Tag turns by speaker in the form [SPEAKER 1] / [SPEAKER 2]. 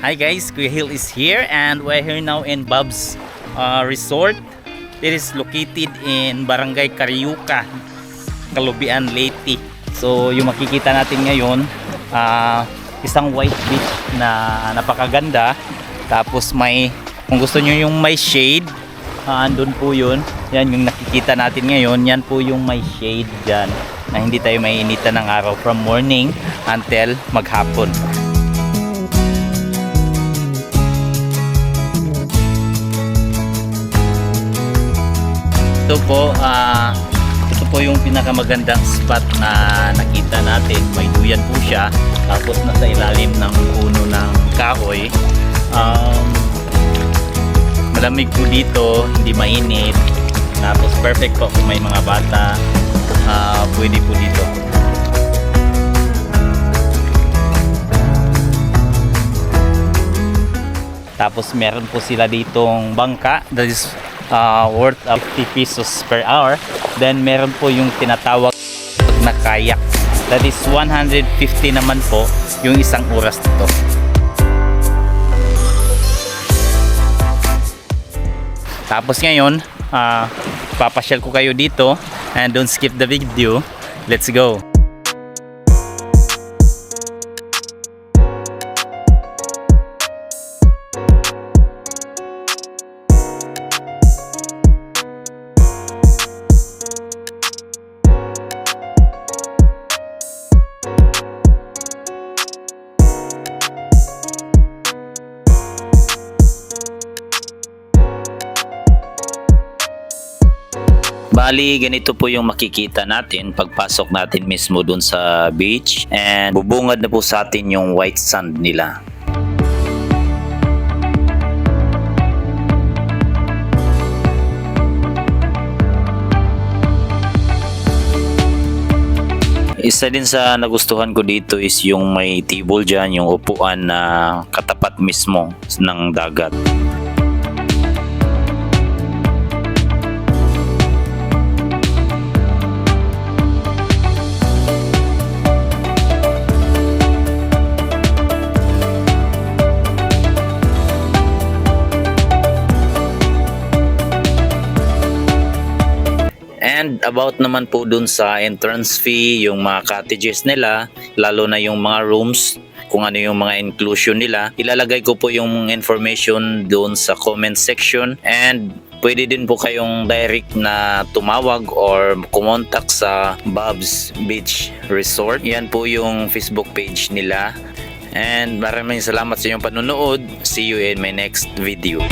[SPEAKER 1] Hi guys, Kuya Hill is here and we're here now in Bob's Resort. It is located in Barangay Cariuca, Calubian, Leyte. So yung makikita natin ngayon, isang white beach na napakaganda. Tapos may, kung gusto nyo yung may shade, andun po yun. Yan yung nakikita natin ngayon, yan po yung may shade dyan, na hindi tayo maiinitan ng araw from morning until maghapon. Ito po yung pinakamagandang spot na nakita natin. May duyan po siya, tapos nasa ilalim ng puno ng kahoy. Malamig po dito, hindi mainit, tapos perfect po kung may mga bata. Pwede po dito. Tapos meron po sila ditong bangka that is worth of 50 pesos per hour. Then meron po yung tinatawag na kayak, that is 150 naman po yung isang oras dito. Tapos ngayon papasyal ko kayo dito, and don't skip the video. Let's go. Bali, ganito po yung makikita natin pagpasok natin mismo dun sa beach, and bubungad na po sa atin yung white sand nila. Isa din sa nagustuhan ko dito is yung may table dyan, yung upuan na katapat mismo ng dagat. And about naman po dun sa entrance fee, yung mga cottages nila, lalo na yung mga rooms, kung ano yung mga inclusion nila, ilalagay ko po yung information dun sa comment section, and pwede din po kayong direct na tumawag or kumontak sa Bob's Beach Resort. Yan po yung Facebook page nila. And maraming salamat sa inyong panonood. See you in my next video.